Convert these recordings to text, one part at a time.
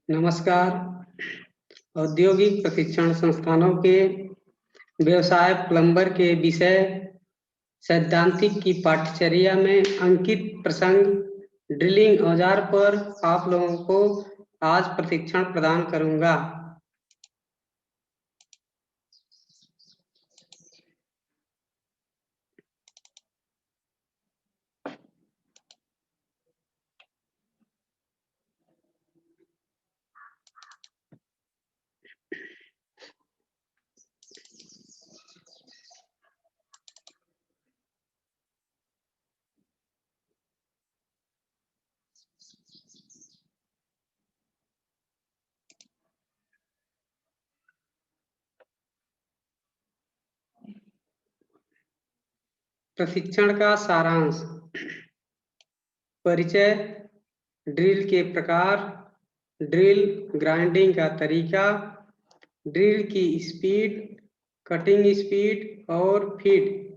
नमस्कार। औद्योगिक प्रशिक्षण संस्थानों के व्यवसाय प्लम्बर के विषय सैद्धांतिक की पाठ्यचर्या में अंकित प्रसंग ड्रिलिंग औजार पर आप लोगों को आज प्रशिक्षण प्रदान करूंगा। प्रशिक्षण का सारांश। परिचय, ड्रिल के प्रकार, ड्रिल ग्राइंडिंग का तरीका, ड्रिल की स्पीड, कटिंग स्पीड और फीड,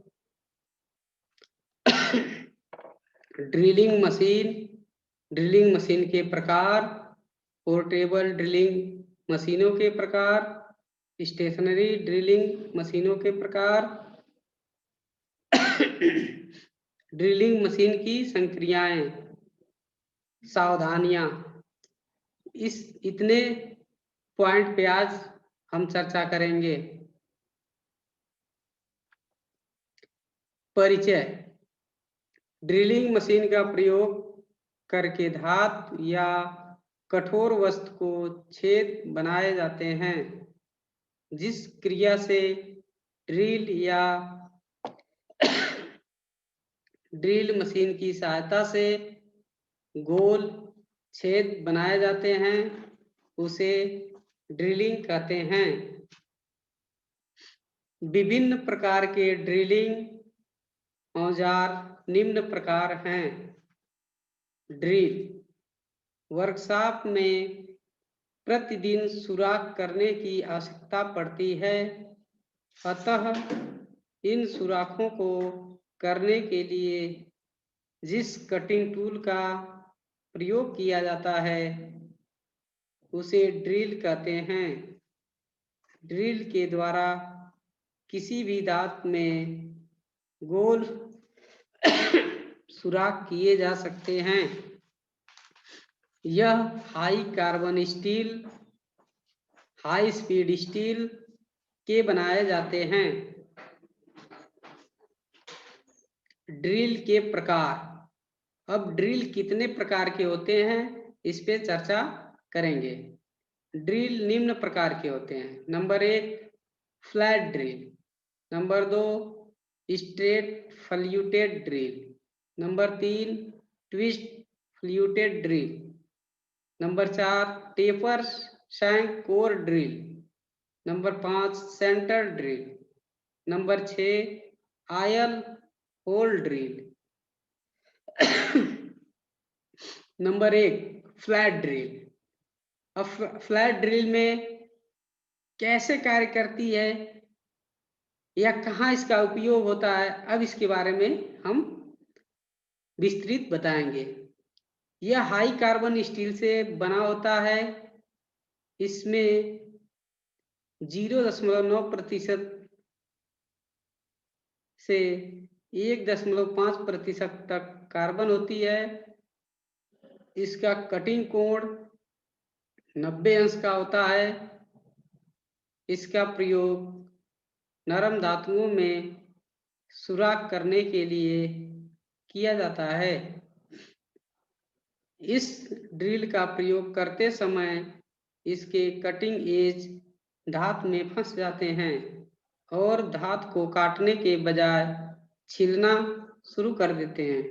ड्रिलिंग मशीन के प्रकार, पोर्टेबल ड्रिलिंग मशीनों के प्रकार, स्टेशनरी ड्रिलिंग मशीनों के प्रकार, ड्रिलिंग मशीन की संक्रियाएं, सावधानियां। इतने पॉइंट पे आज हम चर्चा करेंगे। परिचय, ड्रिलिंग मशीन का प्रयोग करके धातु या कठोर वस्तु को छेद बनाए जाते हैं, जिस क्रिया से ड्रिल या ड्रिल मशीन की सहायता से गोल छेद बनाए जाते हैं, उसे ड्रिलिंग कहते हैं। विभिन्न प्रकार के ड्रिलिंग औजार निम्न प्रकार हैं। ड्रिल, वर्कशॉप में प्रतिदिन सुराख करने की आवश्यकता पड़ती है, अतः इन सुराखों को करने के लिए जिस कटिंग टूल का प्रयोग किया जाता है उसे ड्रिल कहते हैं। ड्रिल के द्वारा किसी भी धातु में गोल सुराख किए जा सकते हैं। यह high carbon steel, high speed steel के बनाए जाते हैं। ड्रिल के प्रकार। अब ड्रिल कितने प्रकार के होते हैं इस पे चर्चा करेंगे। ड्रिल निम्न प्रकार के होते हैं। Number 1 flat drill, number 2 straight fluted drill, number 3 twist fluted drill, number 4 taper shank core drill, number 5 centre drill, number 6 oil hole drill. Number 1 flat drill. अब फ्लैट ड्रिल में कैसे कार्य करती है या कहाँ इसका उपयोग होता है, अब इसके बारे में हम विस्तृत बताएंगे। यह हाई कार्बन स्टील से बना होता है। इसमें 0.9% से 1.5% तक कार्बन होती है। इसका कटिंग कोण 90 अंश का होता है। इसका प्रयोग नरम धातुओं में सुराख करने के लिए किया जाता है। इस ड्रिल का प्रयोग करते समय इसके कटिंग एज धातु में फंस जाते हैं और धातु को काटने के बजाय छीलना शुरू कर देते हैं,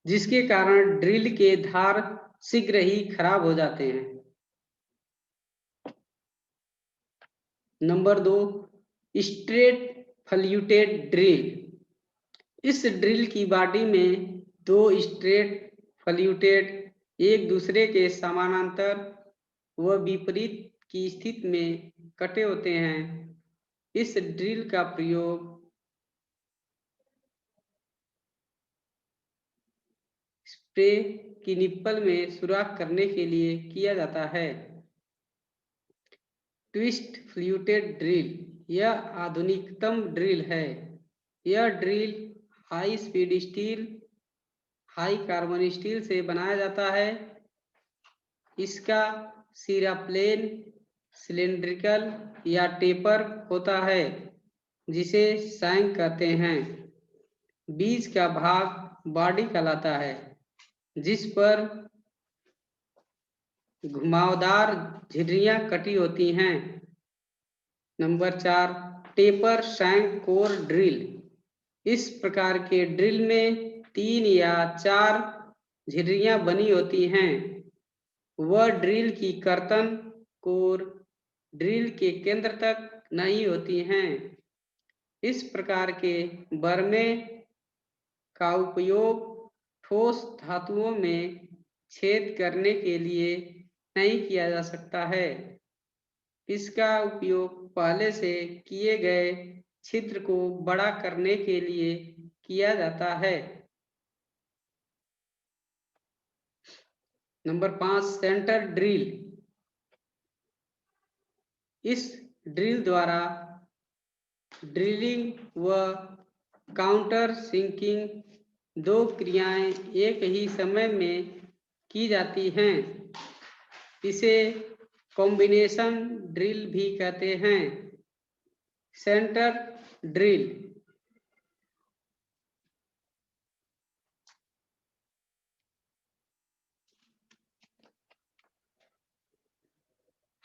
जिसके कारण ड्रिल के धार शीघ्र ही खराब हो जाते हैं। Number 2 straight fluted drill. इस ड्रिल की बॉडी में 2 स्ट्रेट फ्ल्यूटेड एक दूसरे के समानांतर व विपरीत की स्थिति में कटे होते हैं। इस ड्रिल का प्रयोग स्प्रे की निप्पल में सुराख करने के लिए किया जाता है। ट्विस्ट फ्लूटेड ड्रिल, यह आधुनिकतम ड्रिल है। यह drill high speed steel, high carbon steel से बनाया जाता है। इसका सिरा प्लेन, सिलेंड्रिकल या टेपर होता है, जिसे शैंक कहते हैं। बीच का भाग बॉडी कहलाता है, जिस पर घुमावदार झिर्रियां कटी होती हैं। Number 4, taper shank core drill. इस प्रकार के ड्रिल में 3 या 4 झिर्रियां बनी होती हैं। वह ड्रिल की कर्तन कोर ड्रिल के केंद्र तक नहीं होती हैं। इस प्रकार के बरमे का उपयोग ठोस धातुओं में छेद करने के लिए नहीं किया जा सकता है। इसका उपयोग पहले से किए गए छिद्र को बड़ा करने के लिए किया जाता है। Number 5, centre drill. इस ड्रिल द्वारा ड्रिलिंग व काउंटर सिंकिंग 2 क्रियाएं एक ही समय में की जाती हैं। इसे कॉम्बिनेशन ड्रिल भी कहते हैं। Centre drill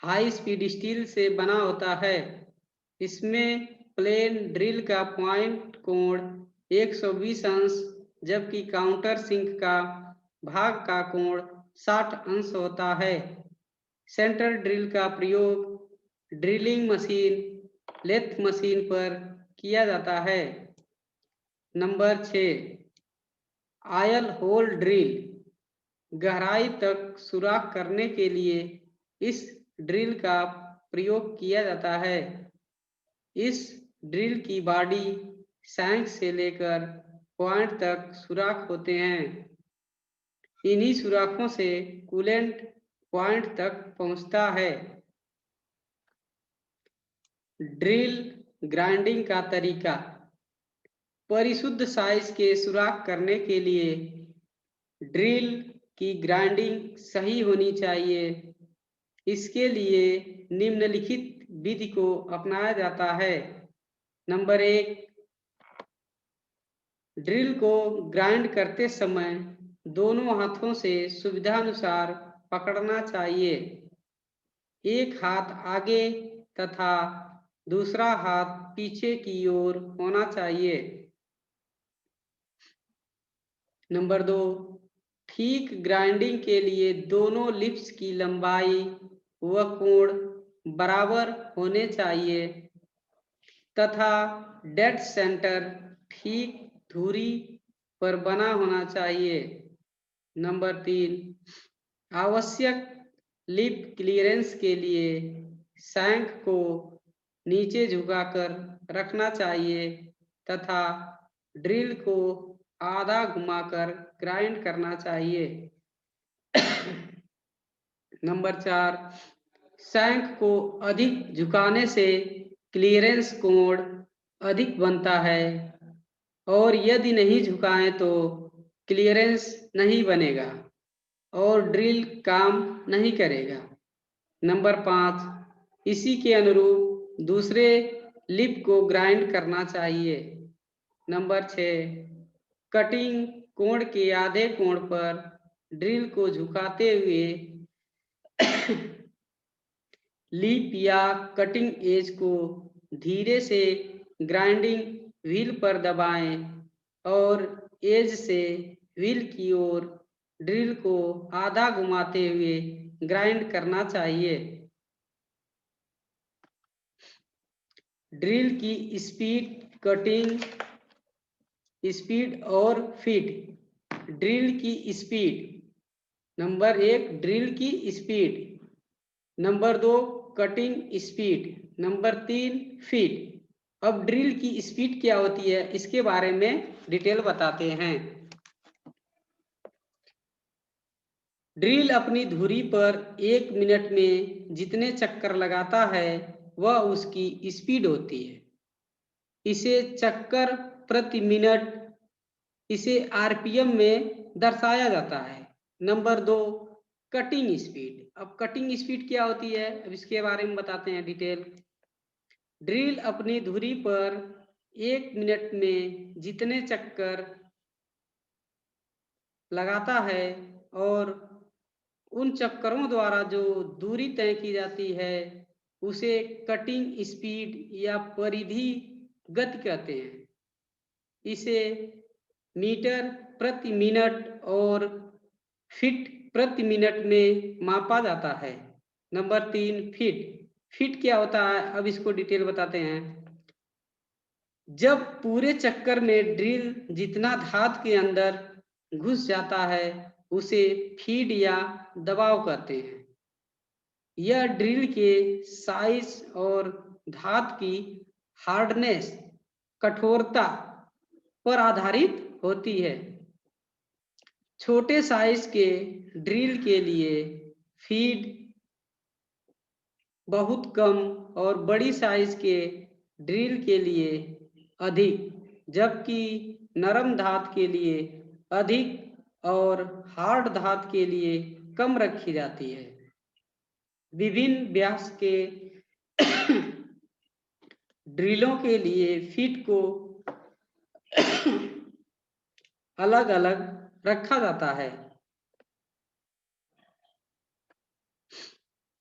high speed steel से बना होता है। इसमें प्लेन ड्रिल का पॉइंट कोण 120 अंश, जबकि काउंटर सिंक का भाग का कोण 60 अंश होता है। सेंटर ड्रिल का प्रयोग ड्रिलिंग मशीन, लेथ मशीन पर किया जाता है। Number 6, oil hole drill. गहराई तक सुराख करने के लिए इस ड्रिल का प्रयोग किया जाता है। इस ड्रिल की बॉडी शैंक से लेकर पॉइंट तक सुराख होते हैं। इन्हीं सुराखों से कूलेंट पॉइंट तक पहुंचता है। ड्रिल ग्राइंडिंग का तरीका। परिशुद्ध साइज के सुराख करने के लिए ड्रिल की ग्राइंडिंग सही होनी चाहिए। इसके लिए निम्नलिखित विधि को अपनाया जाता है। नंबर 1, ड्रिल को ग्राइंड करते समय दोनों हाथों से सुविधानुसार पकड़ना चाहिए। एक हाथ आगे तथा दूसरा हाथ पीछे की ओर होना चाहिए। नंबर 2, ठीक ग्राइंडिंग के लिए दोनों लिप्स की लंबाई व कोण बराबर होने चाहिए तथा डेड सेंटर ठीक धुरी पर बना होना चाहिए। नंबर 3, आवश्यक लिप क्लियरेंस के लिए शैंक को नीचे झुकाकर रखना चाहिए तथा ड्रिल को आधा घुमाकर ग्राइंड करना चाहिए। नंबर 4, शैंक को अधिक झुकाने से क्लियरेंस कोण अधिक बनता है और यदि नहीं झुकाएं तो क्लियरेंस नहीं बनेगा और ड्रिल काम नहीं करेगा। नंबर 5, इसी के अनुरूप दूसरे लिप को ग्राइंड करना चाहिए। नंबर 6, कटिंग कोण के आधे कोण पर ड्रिल को झुकाते हुए लिप या कटिंग एज को धीरे से ग्राइंडिंग व्हील पर दबाएं और एज से व्हील की ओर ड्रिल को आधा घुमाते हुए ग्राइंड करना चाहिए। ड्रिल की स्पीड, कटिंग स्पीड और फीड। ड्रिल की स्पीड। नंबर 1, ड्रिल की speed. Number 2, cutting speed. Number 3, feed. अब ड्रिल की स्पीड क्या होती है इसके बारे में डिटेल बताते हैं। ड्रिल अपनी धुरी पर 1 मिनट में जितने चक्कर लगाता है वह उसकी स्पीड होती है। इसे चक्कर प्रति मिनट, इसे आरपीएम में दर्शाया जाता है। Number 2, cutting speed. अब कटिंग स्पीड क्या होती है, अब इसके बारे में बताते हैं डिटेल। ड्रिल अपनी धुरी पर 1 मिनट में जितने चक्कर लगाता है और उन चक्करों द्वारा जो दूरी तय की जाती है उसे कटिंग स्पीड या परिधि गति कहते हैं। इसे मीटर प्रति मिनट और फीट प्रति मिनट में मापा जाता है। Number 3, feet. फीट क्या होता है, अब इसको डिटेल बताते हैं। जब पूरे चक्कर में ड्रिल जितना धात के अंदर घुस जाता है उसे फीड या दबाव कहते हैं। यह ड्रिल के साइज और धात की हार्डनेस, कठोरता पर आधारित होती है। छोटे साइज के ड्रिल के लिए फीड बहुत कम और बड़ी साइज के ड्रिल के लिए अधिक, जबकि नरम धात के लिए अधिक और हार्ड धात के लिए कम रखी जाती है। विभिन्न व्यास के ड्रिलों के लिए फीट को अलग अलग रखा जाता है।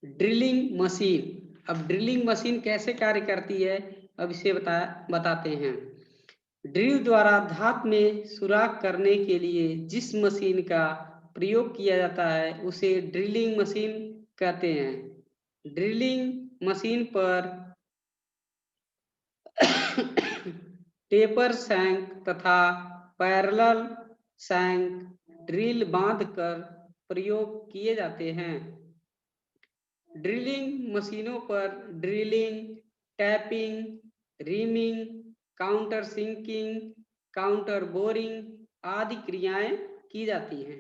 Drilling machine. अब ड्रिलिंग मशीन कैसे कार्य करती है, अब इसे बताते हैं। ड्रिल द्वारा धात में सुराख करने के लिए जिस मशीन का प्रयोग किया जाता है उसे ड्रिलिंग मशीन कहते हैं। ड्रिलिंग मशीन पर टेपर शैंक तथा पैरेलल शैंक ड्रिल बांधकर प्रयोग किए जाते हैं। ड्रिलिंग मशीनों पर drilling, tapping, reaming, counter sinking, counter boring आदि क्रियाएं की जाती हैं।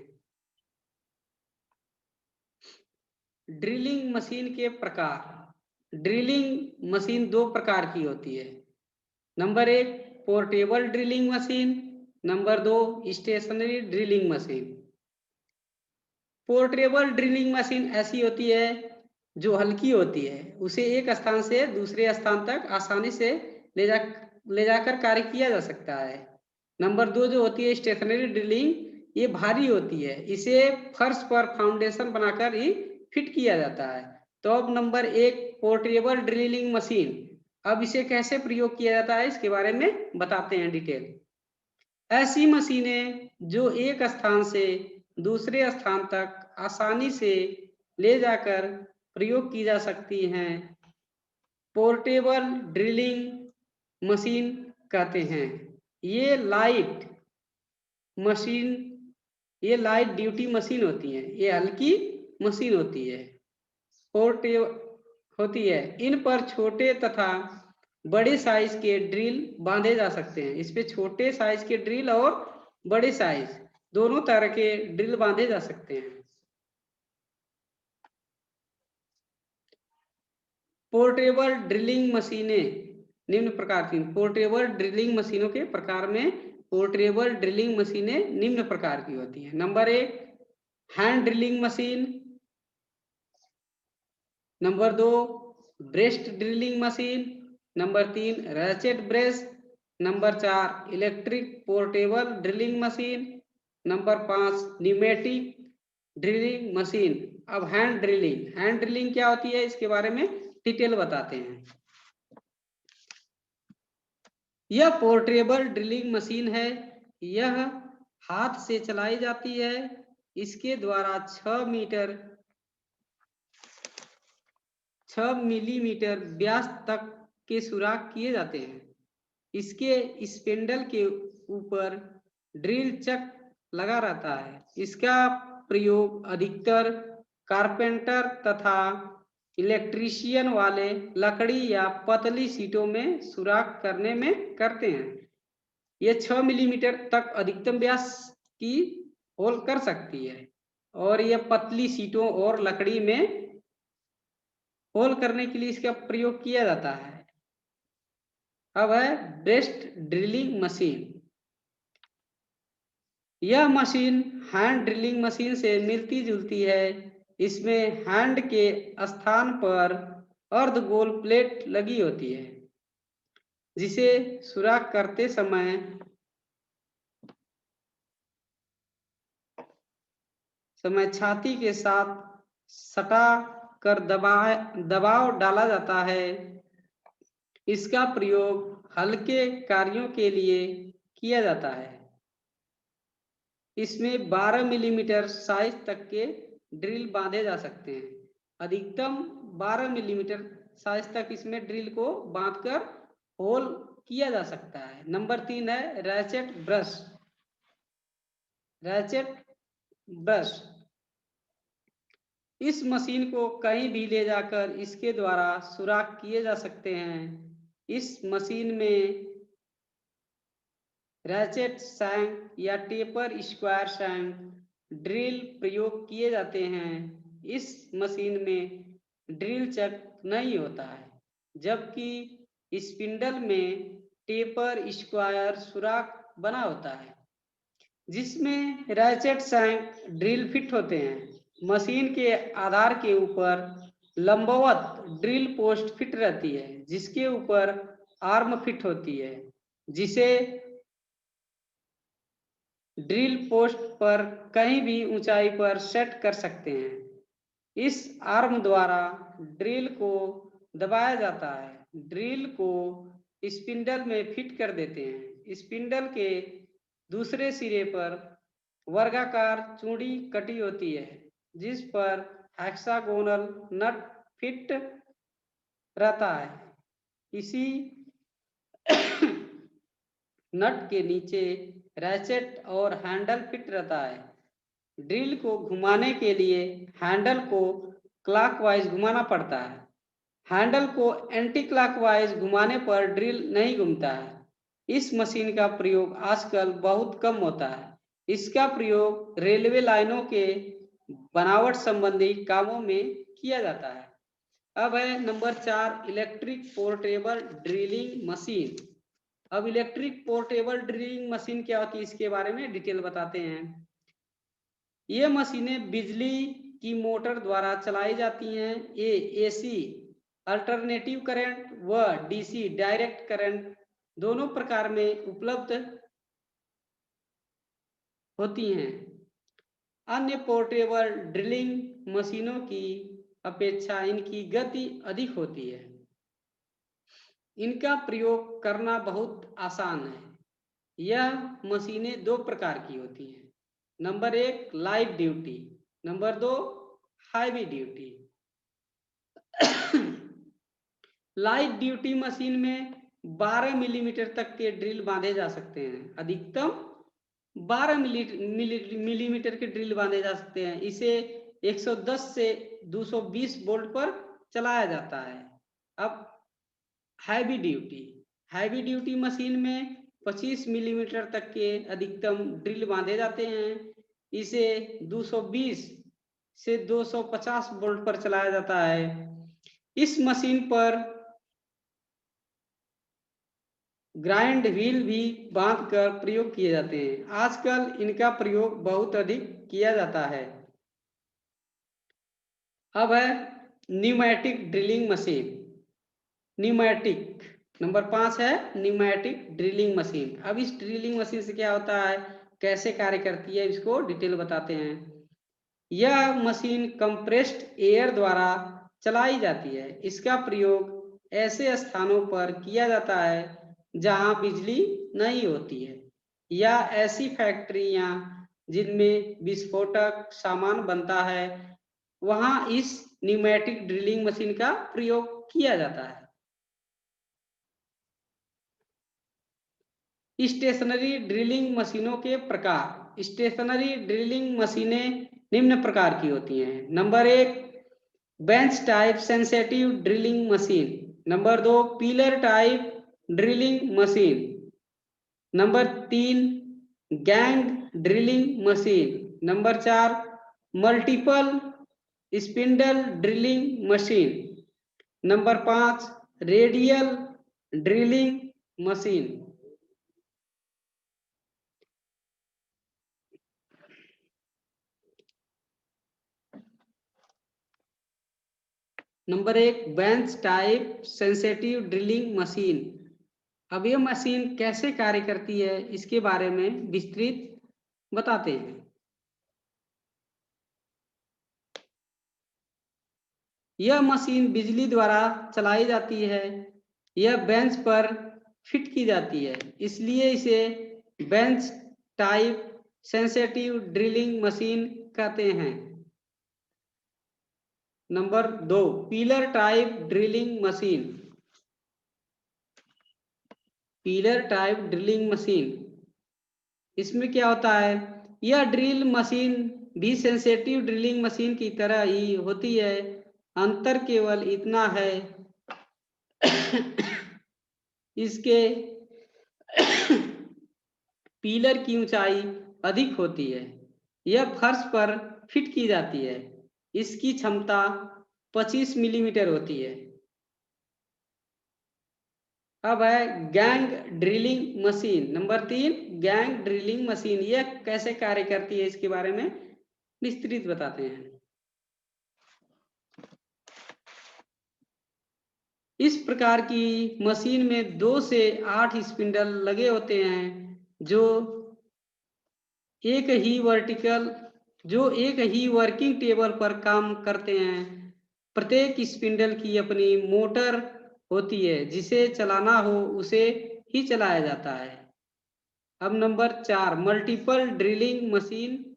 ड्रिलिंग मशीन के प्रकार। ड्रिलिंग मशीन 2 प्रकार की होती है। Number 1, portable drilling machine. Number 2, stationary drilling machine. Portable drilling machine ऐसी होती है जो हल्की होती है, उसे एक स्थान से दूसरे स्थान तक आसानी से ले जाकर कार्य किया जा सकता है। नंबर 2 जो होती है स्टेशनरी ड्रिलिंग, ये भारी होती है, इसे फर्श पर फाउंडेशन बनाकर ही फिट किया जाता है। तो अब नंबर 1, पोर्टेबल ड्रिलिंग मशीन। अब इसे कैसे प्रयोग किया जाता है इसके बारे में बताते हैं डिटेल। ऐसी मशीनें जो एक स्थान से दूसरे स्थान तक आसानी से ले जाकर प्रयोग की जा सकती हैं, पोर्टेबल ड्रिलिंग मशीन कहते हैं। ये लाइट ड्यूटी मशीन होती है, ये हल्की मशीन होती है, पोर्टेबल होती है। इन पर छोटे तथा बड़े साइज के ड्रिल बांधे जा सकते हैं। इस पे छोटे साइज के ड्रिल और बड़े साइज दोनों तरह के ड्रिल बांधे जा सकते हैं। पोर्टेबल ड्रिलिंग मशीनें निम्न प्रकार की। पोर्टेबल ड्रिलिंग मशीनों के प्रकार में पोर्टेबल ड्रिलिंग मशीनें निम्न प्रकार की होती हैं। Number 1, hand drilling machine. Number 2, breast drilling machine. Number 3, ratchet brace. Number 4, electric portable drilling machine. Number 5, pneumatic drilling machine. अब हैंड ड्रिलिंग क्या होती है इसके बारे में डिटेल बताते हैं। यह पोर्टेबल ड्रिलिंग मशीन है, यह हाथ से चलाई जाती है। इसके द्वारा 6 मिलीमीटर व्यास तक के सुराख किए जाते हैं। इसके स्पिंडल के ऊपर ड्रिल चक लगा रहता है। इसका प्रयोग अधिकतर कारपेंटर तथा इलेक्ट्रीशियन वाले लकड़ी या पतली सीटों में सुराख करने में करते हैं। ये 6 मिलीमीटर तक अधिकतम व्यास की होल कर सकती है। और यह पतली सीटों और लकड़ी में होल करने के लिए इसका प्रयोग किया जाता है। अब है ब्रेस्ट ड्रिलिंग मशीन। यह मशीन हैंड ड्रिलिंग मशीन से मिलती जुलती है। इसमें हैंड के स्थान पर अर्धगोल प्लेट लगी होती है जिसे सुराख करते समय छाती के साथ सटा कर दबाव डाला जाता है। इसका प्रयोग हल्के कार्यों के लिए किया जाता है। इसमें 12 मिलीमीटर साइज तक के ड्रिल बांधे जा सकते हैं। अधिकतम 12 मिलीमीटर साइज तक इसमें ड्रिल को बांधकर होल किया जा सकता है। नंबर 3 है रैचेट ब्रश। रैचेट ब्रश इस मशीन को कहीं भी ले जाकर इसके द्वारा सुराख किए जा सकते हैं। इस मशीन में रैचेट शैंक या टेपर स्क्वायर शैंक ड्रिल प्रयोग किए जाते हैं। इस मशीन में ड्रिल चक नहीं होता है, जबकि स्पिंडल में टेपर स्क्वायर सुराख बना होता है जिसमें रैचेट शैंक ड्रिल फिट होते हैं। मशीन के आधार के ऊपर लंबवत ड्रिल पोस्ट फिट रहती है जिसके ऊपर आर्म फिट होती है जिसे ड्रिल पोस्ट पर कहीं भी ऊंचाई पर सेट कर सकते हैं। इस आर्म द्वारा ड्रिल को दबाया जाता है। ड्रिल को स्पिंडल में फिट कर देते हैं। स्पिंडल के दूसरे सिरे पर वर्गाकार चूड़ी कटी होती है जिस पर हेक्सागोनल नट फिट रहता है। इसी नट के नीचे रैचेट और हैंडल फिट रहता है। ड्रिल को घुमाने के लिए हैंडल को क्लॉकवाइज घुमाना पड़ता है। हैंडल को एंटी क्लॉकवाइज घुमाने पर ड्रिल नहीं घूमता है। इस मशीन का प्रयोग आजकल बहुत कम होता है। इसका प्रयोग रेलवे लाइनों के बनावट संबंधी कामों में किया जाता है। अब है number 4 electric portable drilling machine. अब इलेक्ट्रिक पोर्टेबल ड्रिलिंग मशीन क्या होती है इसके बारे में डिटेल बताते हैं। ये मशीनें बिजली की मोटर द्वारा चलाई जाती हैं। ये एसी अल्टरनेटिव करंट व डीसी डायरेक्ट करंट दोनों प्रकार में उपलब्ध होती हैं। अन्य पोर्टेबल ड्रिलिंग मशीनों की अपेक्षा इनकी गति अधिक होती है। इनका प्रयोग करना बहुत आसान है। यह मशीनें दो प्रकार की होती हैं। Number 1 light duty, number 2 heavy duty. Light duty machine में 12 मिलीमीटर तक के ड्रिल बांधे जा सकते हैं। अधिकतम 12 मिलीमीटर के ड्रिल बांधे जा सकते हैं। इसे 110 से 220 वोल्ट पर चलाया जाता है। अब हैवी ड्यूटी मशीन में 25 मिलीमीटर तक के अधिकतम ड्रिल बांधे जाते हैं। इसे 220 से 250 वोल्ट पर चलाया जाता है। इस मशीन पर ग्राइंड व्हील भी बांधकर प्रयोग किए जाते हैं। आजकल इनका प्रयोग बहुत अधिक किया जाता है। अब है pneumatic drilling machine. Pneumatic number 5 है न्यूमैटिक ड्रिलिंग मशीन। अब इस ड्रिलिंग मशीन से क्या होता है, कैसे कार्य करती है, इसको डिटेल बताते हैं। यह मशीन कंप्रेस्ड एयर द्वारा चलाई जाती है। इसका प्रयोग ऐसे स्थानों पर किया जाता है जहां बिजली नहीं होती है या ऐसी फैक्ट्रियां जिनमें विस्फोटक सामान बनता है, वहां इस न्यूमैटिक ड्रिलिंग मशीन का प्रयोग किया जाता है। स्टेशनरी ड्रिलिंग मशीनों के प्रकार। स्टेशनरी ड्रिलिंग मशीनें निम्न प्रकार की होती हैं। Number 1 bench type sensitive drilling machine. Number 2 pillar type drilling machine. Number 3 gang drilling machine. Number 4 multiple spindle drilling machine. Number 5 radial drilling machine. Number 1 bench type sensitive drilling machine. अब ये machine कैसे कार्य करती है इसके बारे में विस्तृत बताते हैं। यह मशीन बिजली द्वारा चलाई जाती है। यह बेंच पर फिट की जाती है, इसलिए इसे bench type sensitive drilling machine कहते हैं। Number 2 pillar type drilling machine. Pillar type drilling machine, इसमें क्या होता है, यह ड्रिल मशीन भी सेंसिटिव ड्रिलिंग मशीन की तरह ही होती है। अंतर केवल इतना है इसके पिलर की ऊंचाई अधिक होती है। यह फर्श पर फिट की जाती है। इसकी क्षमता 25 मिलीमीटर होती है। अब है gang drilling machine. Number 3 gang drilling machine, यह कैसे कार्य करती है इसके बारे में विस्तृत बताते हैं। इस प्रकार की मशीन में 2 से 8 स्पिंडल लगे होते हैं जो एक ही वर्किंग टेबल पर काम करते हैं। प्रत्येक स्पिंडल की अपनी मोटर होती है, जिसे चलाना हो उसे ही चलाया जाता है। अब नंबर 4 मल्टीपल ड्रिलिंग मशीन।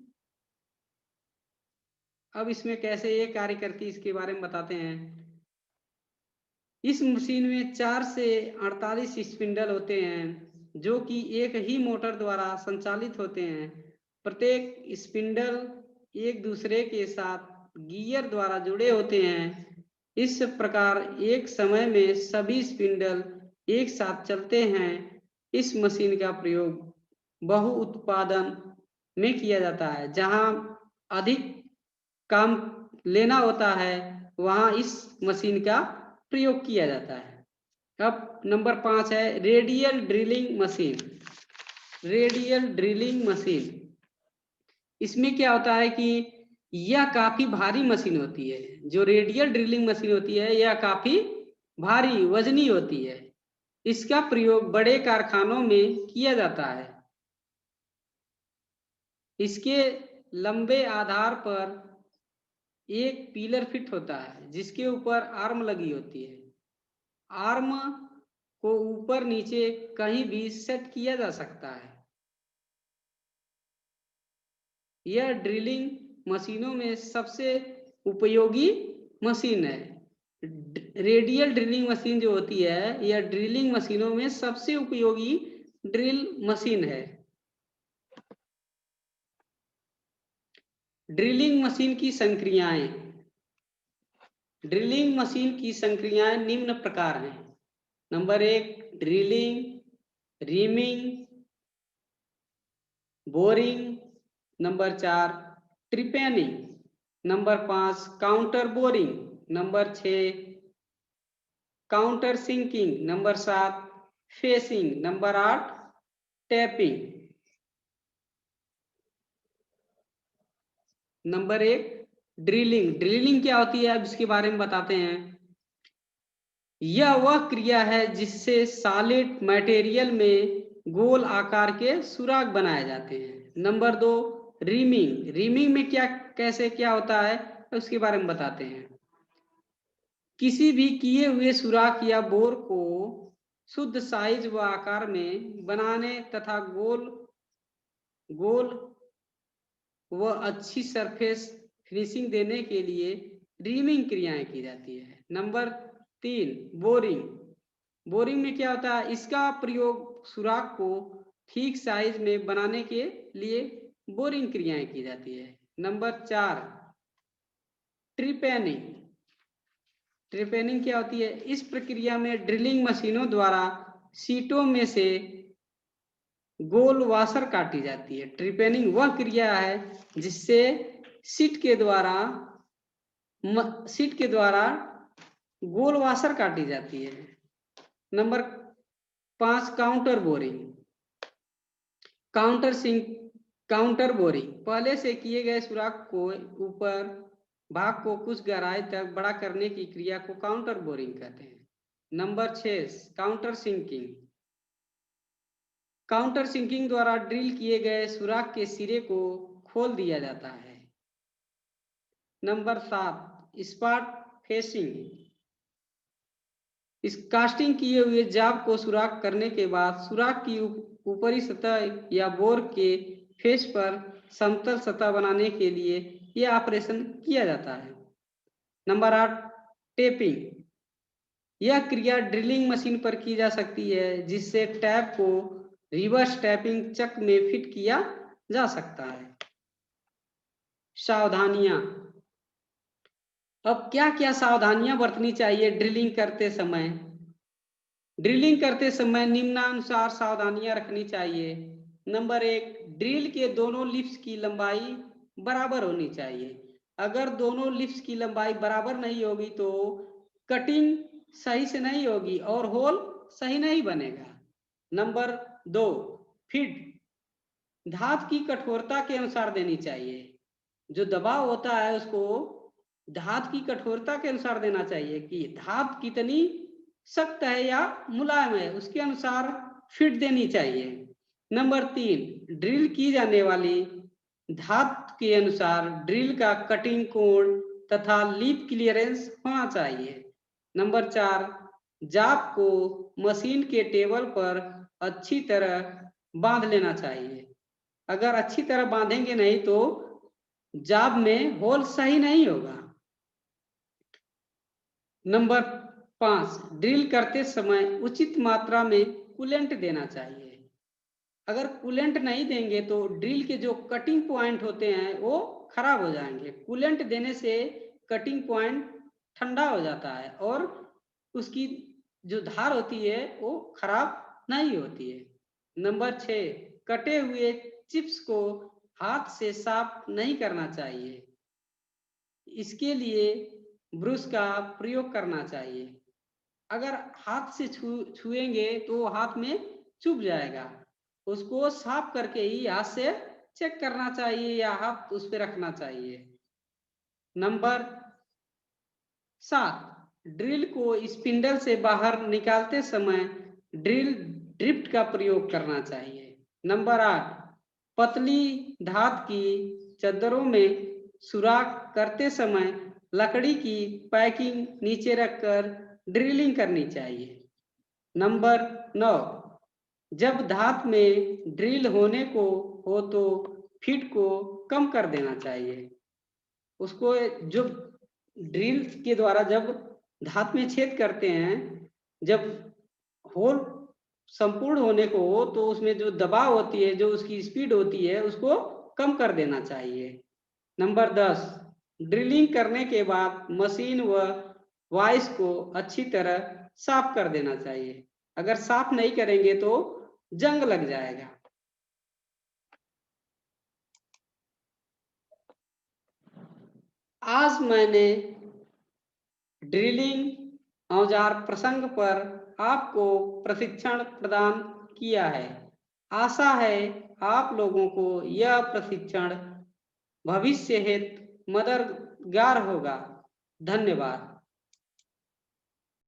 अब इसमें कैसे ये कार्य करती है इसके बारे में बताते हैं। इस मशीन में 4 से 48 स्पिंडल होते हैं जो कि एक ही मोटर द्वारा संचालित होते हैं। प्रत्येक स्पिंडल एक दूसरे के साथ गियर द्वारा जुड़े होते हैं। इस प्रकार एक समय में सभी स्पिंडल एक साथ चलते हैं। इस मशीन का प्रयोग बहु उत्पादन में किया जाता है। जहां अधिक काम लेना होता है वहां इस मशीन का प्रयोग किया जाता है। अब नंबर 5 है radial drilling machine. Radial drilling machine, इसमें क्या होता है कि यह काफी भारी मशीन होती है। जो रेडियल ड्रिलिंग मशीन होती है यह काफी भारी वजनी होती है। इसका प्रयोग बड़े कारखानों में किया जाता है। इसके लंबे आधार पर एक पिलर फिट होता है जिसके ऊपर आर्म लगी होती है। आर्म को ऊपर नीचे कहीं भी सेट किया जा सकता है। यह ड्रिलिंग मशीनों में सबसे उपयोगी मशीन है। रेडियल ड्रिलिंग मशीन जो होती है यह ड्रिलिंग मशीनों में सबसे उपयोगी ड्रिल मशीन है। ड्रिलिंग मशीन की संक्रियाएं। ड्रिलिंग मशीन की संक्रियाएं निम्न प्रकार हैं। Number 1 drilling, reaming, boring. Number 4 trepanning. Number 5 counterboring. Number 6 counter sinking. Number 7 facing. Number 8 tapping. Number 1 drilling. Drilling क्या होती है अब इसके बारे में बताते हैं। यह वह क्रिया है जिससे सॉलिड मटेरियल में गोल आकार के सुराग बनाए जाते हैं। Number 2 reaming. रीमिंग में क्या होता है उसके बारे में बताते हैं। किसी भी किए हुए सुराख या बोर को शुद्ध साइज व आकार में बनाने तथा गोल व अच्छी सरफेस फिनिशिंग देने के लिए रीमिंग क्रियाएं की जाती है। Number 3 boring. बोरिंग में क्या होता है, इसका प्रयोग सुराख को ठीक साइज में बनाने के लिए बोरिंग क्रियाएं की जाती है। नंबर 4 ट्रिपेनिंग। ट्रिपेनिंग क्या होती है, इस प्रक्रिया में ड्रिलिंग मशीनों द्वारा सीटों में से गोल वाशर काटी जाती है। ट्रिपेनिंग वह क्रिया है जिससे सीट के द्वारा गोल वाशर काटी जाती है। Number 5 counter boring. Counter boring पहले से किए गए सुराख को ऊपर भाग को कुछ गहराई तक बड़ा करने की क्रिया को काउंटर बोरिंग कहते हैं। Number 6 counter sinking. Counter sinking द्वारा ड्रिल किए गए सुराख के सिरे को खोल दिया जाता है। Number 7 spot facing. इस कास्टिंग किए हुए जाब को सुराख करने के बाद सुराख की ऊपरी सतह या बोर के फेस पर समतल सतह बनाने के लिए यह ऑपरेशन किया जाता है। Number 8 tapping. यह क्रिया ड्रिलिंग मशीन पर की जा सकती है जिससे टैप को रिवर्स टैपिंग चक में फिट किया जा सकता है। सावधानियां। अब क्या क्या सावधानियां बरतनी चाहिए ड्रिलिंग करते समय? ड्रिलिंग करते समय निम्नानुसार सावधानियां रखनी चाहिए। नंबर 1 ड्रिल के दोनों लिप्स की लंबाई बराबर होनी चाहिए। अगर दोनों लिप्स की लंबाई बराबर नहीं होगी तो कटिंग सही से नहीं होगी और होल सही नहीं बनेगा। नंबर 2 फीड धात की कठोरता के अनुसार देनी चाहिए। जो दबाव होता है उसको धात की कठोरता के अनुसार देना चाहिए कि धात कितनी सख्त है या मुलायम है, उसके अनुसार फीड देनी चाहिए। नंबर 3 ड्रिल की जाने वाली धात के अनुसार ड्रिल का कटिंग कोण तथा लीप क्लियरेंस होना चाहिए। नंबर 4 जाब को मशीन के टेबल पर अच्छी तरह बांध लेना चाहिए। अगर अच्छी तरह बांधेंगे नहीं तो जाब में होल सही नहीं होगा। नंबर 5 ड्रिल करते समय उचित मात्रा में कूलेंट देना चाहिए। अगर कूलेंट नहीं देंगे तो ड्रिल के जो कटिंग पॉइंट होते हैं वो खराब हो जाएंगे। कूलेंट देने से कटिंग पॉइंट ठंडा हो जाता है और उसकी जो धार होती है वो खराब नहीं होती है। नंबर 6 कटे हुए चिप्स को हाथ से साफ नहीं करना चाहिए। इसके लिए ब्रश का प्रयोग करना चाहिए। अगर हाथ से छुएंगे तो हाथ में चुभ जाएगा। उसको साफ करके ही हाथ से चेक करना चाहिए या हाथ उस पर रखना चाहिए। नंबर 7 ड्रिल को स्पिंडल से बाहर निकालते समय ड्रिल ड्रिफ्ट का प्रयोग करना चाहिए। नंबर 8 पतली धात की चद्दरों में सुराख करते समय लकड़ी की पैकिंग नीचे रखकर ड्रिलिंग करनी चाहिए। नंबर 9 जब धात में ड्रिल होने को हो तो फीड को कम कर देना चाहिए। उसको जो ड्रिल के द्वारा जब धात में छेद करते हैं, जब होल संपूर्ण होने को हो तो उसमें जो दबाव होती है, जो उसकी स्पीड होती है, उसको कम कर देना चाहिए। नंबर 10 ड्रिलिंग करने के बाद मशीन व वाइस को अच्छी तरह साफ कर देना चाहिए। अगर साफ नहीं करेंगे तो जंग लग जाएगा। आज मैंने ड्रिलिंग औजार प्रसंग पर आपको प्रशिक्षण प्रदान किया है। आशा है आप लोगों को यह प्रशिक्षण भविष्य हेतु मददगार होगा। धन्यवाद।